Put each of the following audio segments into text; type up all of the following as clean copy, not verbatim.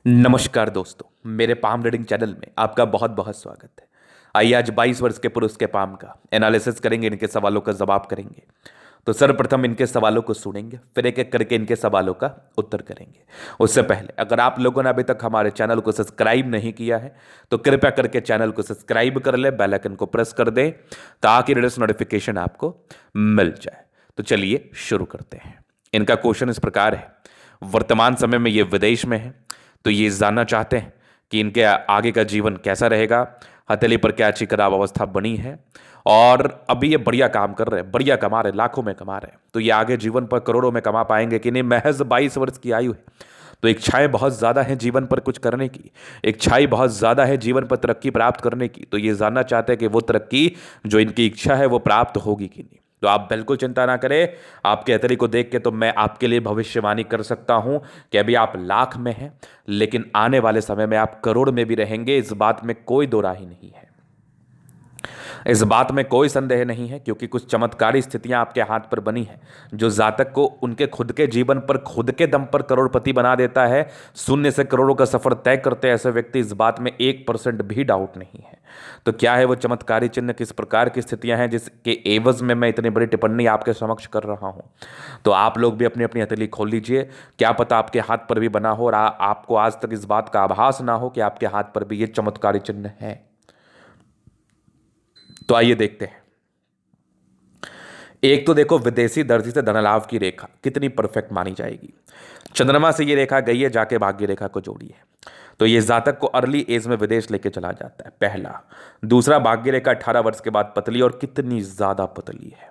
नमस्कार दोस्तों, मेरे पाम रीडिंग चैनल में आपका बहुत बहुत स्वागत है। आइए आज 22 वर्ष के पुरुष के पाम का एनालिसिस करेंगे, इनके सवालों का जवाब करेंगे। तो सर्वप्रथम इनके सवालों को सुनेंगे, फिर एक एक करके इनके सवालों का उत्तर करेंगे। उससे पहले अगर आप लोगों ने अभी तक हमारे चैनल को सब्सक्राइब नहीं किया है तो कृपया करके चैनल को सब्सक्राइब कर ले, बेल आइकन को प्रेस कर दें ताकि लेटेस्ट नोटिफिकेशन आपको मिल जाए। तो चलिए शुरू करते हैं। इनका क्वेश्चन इस प्रकार है, वर्तमान समय में ये विदेश में है, तो ये जानना चाहते हैं कि इनके आगे का जीवन कैसा रहेगा, हथेली पर क्या अच्छी खराब अवस्था बनी है, और अभी ये बढ़िया काम कर रहे हैं, बढ़िया कमा रहे हैं, लाखों में कमा रहे हैं, तो ये आगे जीवन पर करोड़ों में कमा पाएंगे कि नहीं। महज 22 वर्ष की आयु है, तो इच्छाएं बहुत ज़्यादा हैं जीवन पर कुछ करने की, इच्छाएं बहुत ज़्यादा है जीवन पर तरक्की प्राप्त करने की। तो ये जानना चाहते हैं कि वो तरक्की जो इनकी इच्छा है वो प्राप्त होगी कि नहीं। तो आप बिल्कुल चिंता ना करें, आपके हथेली को देख के तो मैं आपके लिए भविष्यवाणी कर सकता हूं कि अभी आप लाख में हैं, लेकिन आने वाले समय में आप करोड़ में भी रहेंगे। इस बात में कोई दो राय नहीं है, इस बात में कोई संदेह नहीं है, क्योंकि कुछ चमत्कारी स्थितियां आपके हाथ पर बनी हैं जो जातक को उनके खुद के जीवन पर खुद के दम पर करोड़पति बना देता है। शून्य से करोड़ों का सफर तय करते ऐसे व्यक्ति, इस बात में 1% भी डाउट नहीं है। तो क्या है वो चमत्कारी चिन्ह, किस प्रकार की स्थितियां हैं जिसके एवज में मैं इतनी बड़ी टिप्पणी आपके समक्ष कर रहा हूं। तो आप लोग भी अपनी अपनी हथेली खोल लीजिए, क्या पता आपके हाथ पर भी बना हो और आपको आज तक इस बात का आभास ना हो कि आपके हाथ पर भी ये चमत्कारी चिन्ह है। तो आइए देखते हैं। एक तो देखो, विदेशी दर्जी से धनलाभ की रेखा कितनी परफेक्ट मानी जाएगी। चंद्रमा से ये रेखा गई है, जाके भाग्य रेखा को जोड़ी है, तो ये जातक को अर्ली एज में विदेश लेके चला जाता है, पहला। दूसरा, भाग्य रेखा 18 वर्ष के बाद पतली, और कितनी ज्यादा पतली है,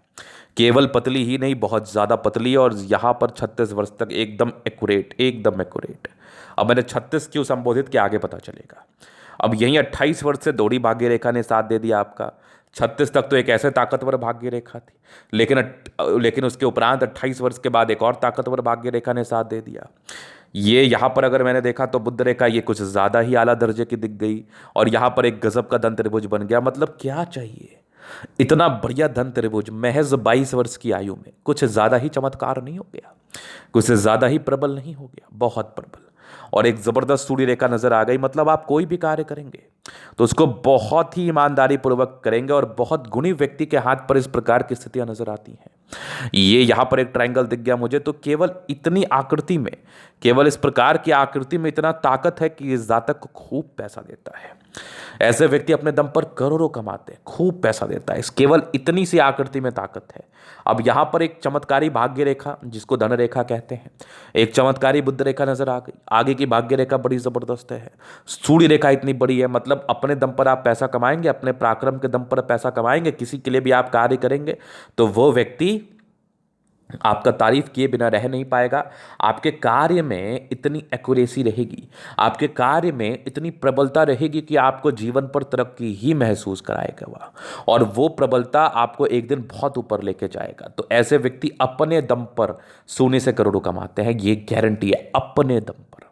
केवल पतली ही नहीं बहुत ज्यादा पतली, और यहां पर 36 वर्ष तक एकदम एक्यूरेट, एकदम एक्यूरेट। अब मैंने 36 क्यों संबोधित किया आगे पता चलेगा। अब यही 28 वर्ष से दौड़ी भाग्य रेखा ने साथ दे दिया आपका। 36 तक तो एक ऐसे ताकतवर भाग्य रेखा थी, लेकिन उसके उपरांत 28 वर्ष के बाद एक और ताकतवर भाग्य रेखा ने साथ दे दिया। ये यहां पर अगर मैंने देखा तो बुध रेखा ये कुछ ज्यादा ही आला दर्जे की दिख गई, और यहां पर एक गजब का धन त्रिभुज बन गया। मतलब क्या चाहिए, इतना बढ़िया धन त्रिभुज महज 22 वर्ष की आयु में। कुछ ज्यादा ही चमत्कार नहीं हो गया, कुछ ज्यादा ही प्रबल नहीं हो गया, बहुत प्रबल। और एक जबरदस्त सूर्य रेखा नजर आ गई। मतलब आप कोई भी कार्य करेंगे तो उसको बहुत ही ईमानदारी पूर्वक करेंगे, और बहुत गुणी व्यक्ति के हाथ पर इस प्रकार की स्थितियां नजर आती हैं। ये यहां पर एक ट्रायंगल दिख गया मुझे, तो केवल इतनी आकृति में, केवल इस प्रकार की आकृति में इतना ताकत है कि इस जातक को खूब पैसा देता है। ऐसे व्यक्ति अपने दम पर करोड़ों कमाते हैं, खूब पैसा देता है, इस केवल इतनी सी आकृति में ताकत है। अब यहां पर एक चमत्कारी भाग्य रेखा जिसको धन रेखा कहते हैं, एक चमत्कारी बुद्ध रेखा नजर आ गई। आगे की भाग्य रेखा बड़ी जबरदस्त है, सूर्य रेखा इतनी बड़ी है। मतलब अपने दम पर आप पैसा कमाएंगे, अपने पराक्रम के दम पर पैसा कमाएंगे, किसी के लिए भी आप कार्य करेंगे तो वो व्यक्ति आपका तारीफ किए बिना रह नहीं पाएगा। आपके कार्य में इतनी एक्यूरेसी रहेगी, आपके कार्य में इतनी प्रबलता रहेगी कि आपको जीवन पर तरक्की ही महसूस कराएगा वह, और वो प्रबलता आपको एक दिन बहुत ऊपर लेके जाएगा। तो ऐसे व्यक्ति अपने दम पर सोने से करोड़ों कमाते हैं, ये गारंटी है, अपने दम पर।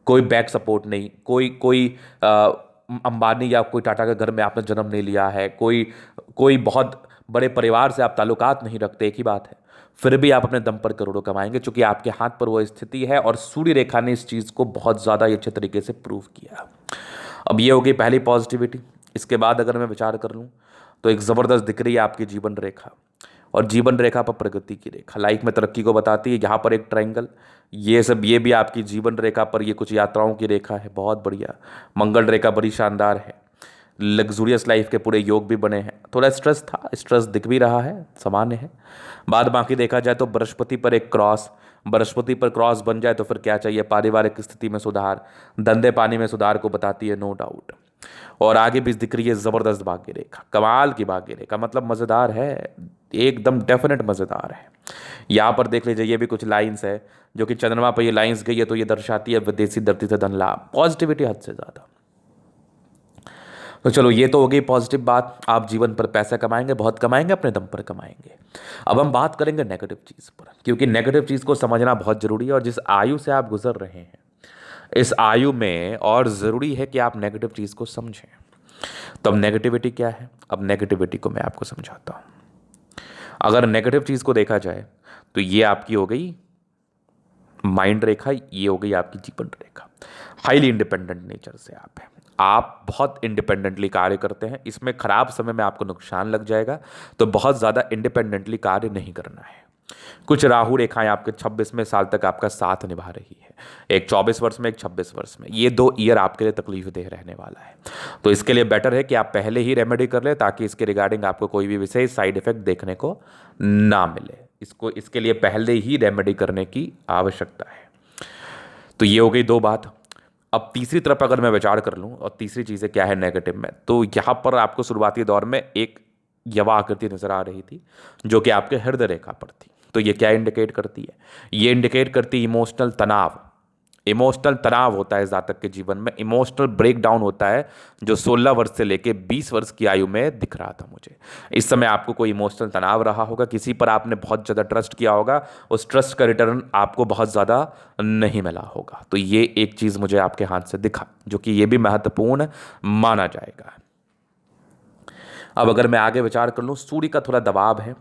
कोई बैक सपोर्ट नहीं, कोई कोई अंबानी या कोई टाटा के घर में आपने जन्म नहीं लिया है, कोई कोई बहुत बड़े परिवार से आप ताल्लुकात नहीं रखते, एक ही बात है, फिर भी आप अपने दम पर करोड़ों कमाएंगे, क्योंकि आपके हाथ पर वो स्थिति है। और सूर्य रेखा ने इस चीज को बहुत ज्यादा अच्छे तरीके से प्रूव किया। अब ये हो गई पहली पॉजिटिविटी। इसके बाद अगर मैं विचार कर लूँ तो एक जबरदस्त दिख रही है आपकी जीवन रेखा, और जीवन रेखा पर प्रगति की रेखा, लाइफ में तरक्की को बताती है। यहाँ पर एक ट्रायंगल, ये सब ये भी आपकी जीवन रेखा पर ये कुछ यात्राओं की रेखा है, बहुत बढ़िया। मंगल रेखा बड़ी शानदार है, लग्जूरियस लाइफ के पूरे योग भी बने हैं। थोड़ा स्ट्रेस था, स्ट्रेस दिख भी रहा है, सामान्य है। बाद बाकी देखा जाए तो बृहस्पति पर एक क्रॉस, बृहस्पति पर क्रॉस बन जाए तो फिर क्या चाहिए, पारिवारिक स्थिति में सुधार, धंधे पानी में सुधार को बताती है, नो डाउट। और आगे भी दिख रही है जबरदस्त भाग्य रेखा, कमाल की भाग्य रेखा, मतलब मजेदार है, एकदम डेफिनेट मजेदार है। यहाँ पर देख लीजिए, ये भी कुछ लाइंस है जो कि चंद्रमा पर ये लाइंस गई है, तो ये दर्शाती है विदेशी धरती से धन लाभ, पॉजिटिविटी हद से ज्यादा। तो चलो, ये तो हो गई पॉजिटिव बात, आप जीवन पर पैसा कमाएंगे, बहुत कमाएंगे, अपने दम पर कमाएंगे। अब हम बात करेंगे नेगेटिव चीज़ पर, क्योंकि नेगेटिव चीज़ को समझना बहुत जरूरी है, और जिस आयु से आप गुजर रहे हैं इस आयु में और ज़रूरी है कि आप नेगेटिव चीज़ को समझें। तो अब नेगेटिविटी क्या है, अब नेगेटिविटी को मैं आपको समझाता हूँ। अगर नेगेटिव चीज़ को देखा जाए तो ये आपकी हो गई माइंड रेखा ये हो गई आपकी जीवन रेखा। हाईली इंडिपेंडेंट नेचर से आप हैं, आप बहुत इंडिपेंडेंटली कार्य करते हैं। इसमें खराब समय में आपको नुकसान लग जाएगा, तो बहुत ज़्यादा इंडिपेंडेंटली कार्य नहीं करना है। कुछ राहु रेखाएं आपके 26वें साल तक आपका साथ निभा रही है, एक 24 वर्ष में, एक 26 वर्ष में। ये 2 ईयर आपके लिए तकलीफ देह रहने वाला है, तो इसके लिए बेटर है कि आप पहले ही रेमेडी कर लें, ताकि इसके रिगार्डिंग आपको कोई भी विशेष साइड इफेक्ट देखने को ना मिले। इसके लिए पहले ही रेमेडी करने की आवश्यकता है। तो ये हो गई 2 बात। अब तीसरी तरफ अगर मैं विचार कर लूँ, और तीसरी चीज़ें क्या है नेगेटिव में, तो यहाँ पर आपको शुरुआती दौर में एक यवा आकृति नजर आ रही थी, जो कि आपके हृदय रेखा पर थी। तो ये क्या इंडिकेट करती है? ये इंडिकेट करती है इमोशनल तनाव। इमोशनल तनाव होता है जातक के जीवन में, इमोशनल ब्रेकडाउन होता है, जो 16 वर्ष से लेके 20 वर्ष की आयु में दिख रहा था मुझे। इस समय आपको कोई इमोशनल तनाव रहा होगा, किसी पर आपने बहुत ज़्यादा ट्रस्ट किया होगा, उस ट्रस्ट का रिटर्न आपको बहुत ज़्यादा नहीं मिला होगा। तो ये एक चीज़ मुझे आपके हाथ से दिखा, जो कि ये भी महत्वपूर्ण माना जाएगा। अब अगर मैं आगे विचार कर लूँ, सूर्य का थोड़ा दबाव है,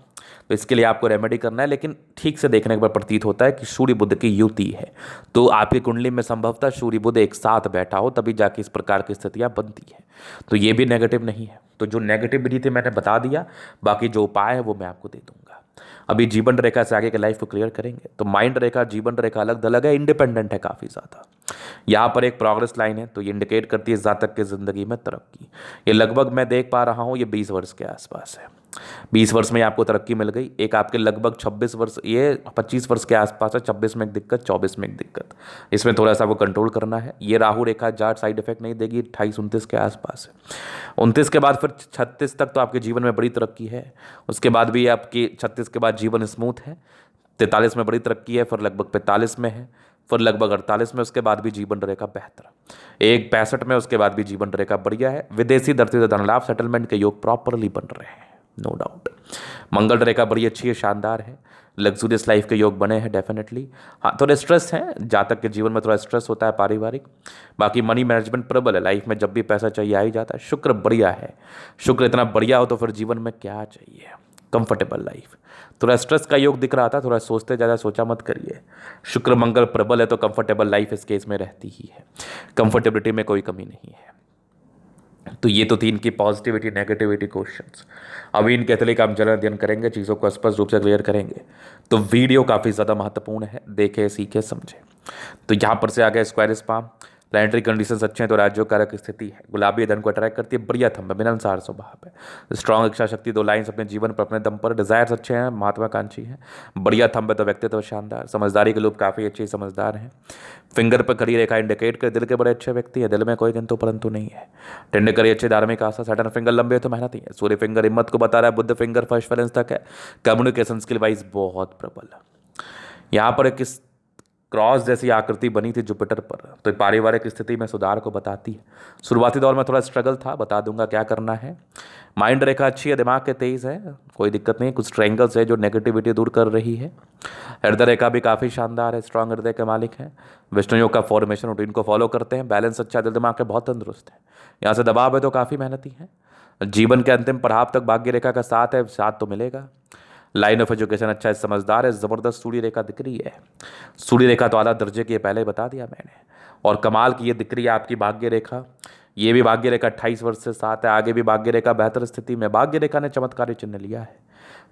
तो इसके लिए आपको रेमेडी करना है, लेकिन ठीक से देखने के बाद प्रतीत होता है कि सूर्य बुध की युति है। तो आपकी कुंडली में संभवतः सूर्य बुध एक साथ बैठा हो, तभी जाके इस प्रकार की स्थितियां बनती हैं। तो ये भी नेगेटिव नहीं है। तो जो नेगेटिविटी थी मैंने बता दिया, बाकी जो उपाय है वो मैं आपको दे दूंगा। अभी जीवन रेखा से आगे के लाइफ को क्लियर करेंगे। तो माइंड रेखा, जीवन रेखा अलग अलग है, इंडिपेंडेंट है काफ़ी ज़्यादा। यहाँ पर एक प्रोग्रेस लाइन है, तो ये इंडिकेट करती है जातक की ज़िंदगी में तरक्की। ये लगभग मैं देख पा रहा हूँ, ये 20 वर्ष के आसपास है। 20 वर्ष में आपको तरक्की मिल गई। एक आपके लगभग 26 वर्ष, ये 25 वर्ष के आसपास है। 26 में एक दिक्कत, 24 में एक दिक्कत, इसमें थोड़ा सा वो कंट्रोल करना है। ये राहु रेखा जाट साइड इफेक्ट नहीं देगी, 28-29 के आसपास है। 29 के बाद फिर 36 तक तो आपके जीवन में बड़ी तरक्की है। उसके बाद भी आपकी 36 के बाद जीवन स्मूथ है। 43 में बड़ी तरक्की है, फिर लगभग 45 में है, फिर लगभग 48 में, उसके बाद भी जीवन रेखा बेहतर। एक 65 में, उसके बाद भी जीवन रेखा बढ़िया है। विदेशी धरती से धन लाभ, सेटलमेंट के योग प्रॉपरली बन रहे हैं, नो डाउट। मंगल रेखा बड़ी अच्छी है, शानदार है। लग्जूरियस लाइफ के योग बने हैं डेफिनेटली। हाँ, थोड़े स्ट्रेस हैं, जातक के जीवन में थोड़ा स्ट्रेस होता है पारिवारिक। बाकी मनी मैनेजमेंट प्रबल है, लाइफ में जब भी पैसा चाहिए आ ही जाता है। शुक्र बढ़िया है, शुक्र इतना बढ़िया हो तो फिर जीवन में क्या चाहिए, कंफर्टेबल लाइफ। थोड़ा स्ट्रेस का योग दिख रहा था, थोड़ा सोचते ज़्यादा सोचा मत करिए। शुक्र मंगल प्रबल है, तो कंफर्टेबल लाइफ इस केस में रहती ही है, कंफर्टेबिलिटी में कोई कमी नहीं है। तो ये तो 3 की पॉजिटिविटी नेगेटिविटी क्वेश्चंस। अभी इनके अतिरिक्त हम जरा अध्ययन करेंगे, चीज़ों को स्पष्ट रूप से क्लियर करेंगे। तो वीडियो काफ़ी ज़्यादा महत्वपूर्ण है, देखें सीखे समझें। तो यहाँ पर से आ गया स्क्वायर स्पाम। प्लानिटरी कंडीशंस अच्छे हैं, तो राज्यों कारक स्थिति है, गुलाबी धन को अट्रैक्ट करती है, बढ़िया थंब है, मिलनसार स्वभाव है, स्ट्रॉन्ग इच्छा शक्ति, 2 लाइन्स अपने जीवन पर अपने दम पर, डिजायर्स अच्छे हैं, महत्वाकांक्षी है, बढ़िया थंब है, तो व्यक्तित्व शानदार, समझदारी के लोग काफ़ी अच्छे समझदार हैं। फिंगर पर खड़ी रेखा इंडिकेट कर दिल के बड़े अच्छे व्यक्ति है, दिल में कोई किंतु परंतु नहीं है। टेंड करी अच्छे धार्मिक आशा, सैटर्न फिंगर लंबे है तो मेहनती है, सूर्य फिंगर हिम्मत को बता रहा है, बुद्ध फिंगर फर्स्ट बैलेंस तक है, कम्युनिकेशन स्किल वाइज बहुत प्रबल है। यहाँ पर एक क्रॉस जैसी आकृति बनी थी जुपिटर पर, तो पारिवारिक स्थिति में सुधार को बताती है। शुरुआती दौर में थोड़ा स्ट्रगल था, बता दूंगा क्या करना है। माइंड रेखा अच्छी है, दिमाग के तेज है, कोई दिक्कत नहीं। कुछ ट्रायंगल्स है जो नेगेटिविटी दूर कर रही है। हृदय रेखा भी काफ़ी शानदार है, स्ट्रांग हृदय के मालिक है। विष्णु योग का फॉर्मेशन रूटीन को फॉलो करते हैं, बैलेंस अच्छा, दिल दिमाग के बहुत तंदुरुस्त है। यहाँ से दबाव है तो काफ़ी मेहनती है। जीवन के अंतिम पड़ाव तक भाग्य रेखा का साथ है, साथ तो मिलेगा। लाइन ऑफ एजुकेशन अच्छा है, समझदार है, ज़बरदस्त सूर्य रेखा दिख रही है। सूर्य रेखा तो आला दर्जे की है, पहले बता दिया मैंने। और कमाल की ये दिख रही है आपकी भाग्य रेखा, ये भी भाग्य रेखा 28 वर्ष से साथ है, आगे भी भाग्य रेखा बेहतर स्थिति में। भाग्य रेखा ने चमत्कारी चिन्ह लिया है,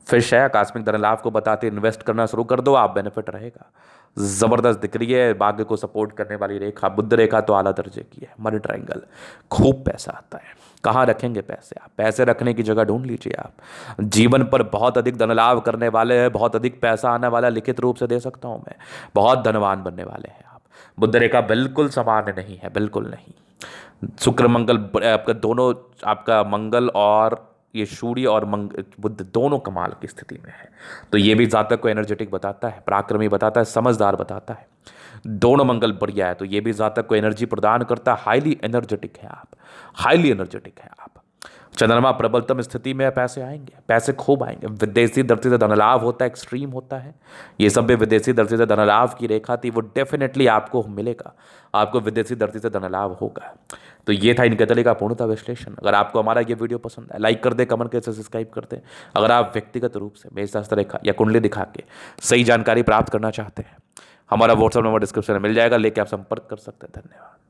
फिश है, आकस्मिक धन लाभ को बताते इन्वेस्ट करना शुरू कर दो, आप बेनिफिट रहेगा। ज़बरदस्त दिख रही है, भाग्य को सपोर्ट करने वाली रेखा। बुद्ध रेखा तो आला दर्जे की है, मनी ट्रायंगल, खूब पैसा आता है। कहाँ रखेंगे पैसे आप? पैसे रखने की जगह ढूंढ लीजिए आप। जीवन पर बहुत अधिक धन लाभ करने वाले हैं, बहुत अधिक पैसा आने वाला, लिखित रूप से दे सकता हूँ मैं, बहुत धनवान बनने वाले हैं आप। बुद्ध रेखा बिल्कुल सामान्य नहीं है, बिल्कुल नहीं। शुक्र मंगल आपका दोनों, आपका मंगल और ये सूर्य और बुद्ध दोनों कमाल की स्थिति में है। तो ये भी जातक को एनर्जेटिक बताता है, पराक्रमी बताता है, समझदार बताता है। दोनों मंगल बढ़िया है, तो ये भी जातक को एनर्जी प्रदान करता है। हाईली एनर्जेटिक है आप, हाईली एनर्जेटिक है आप। चंद्रमा प्रबलतम स्थिति में, पैसे आएंगे, पैसे खूब आएंगे। विदेशी दृष्टि से धन लाभ होता है, एक्सट्रीम होता है। ये सब भी विदेशी दृष्टि से धन लाभ की रेखा थी, वो डेफिनेटली आपको मिलेगा, आपको विदेशी दृष्टि से धन लाभ होगा। तो ये था इनके तरीका पूर्णतः विश्लेषण। अगर आपको हमारा ये वीडियो पसंद है, लाइक कर दे, कमेंट करके सब्सक्राइब कर दे। अगर आप व्यक्तिगत रूप से मेष शास्त्र रेखा या कुंडली दिखा के सही जानकारी प्राप्त करना चाहते हैं, हमारा व्हाट्सअप नंबर डिस्क्रिप्शन में मिल जाएगा, लेके आप संपर्क कर सकते हैं। धन्यवाद।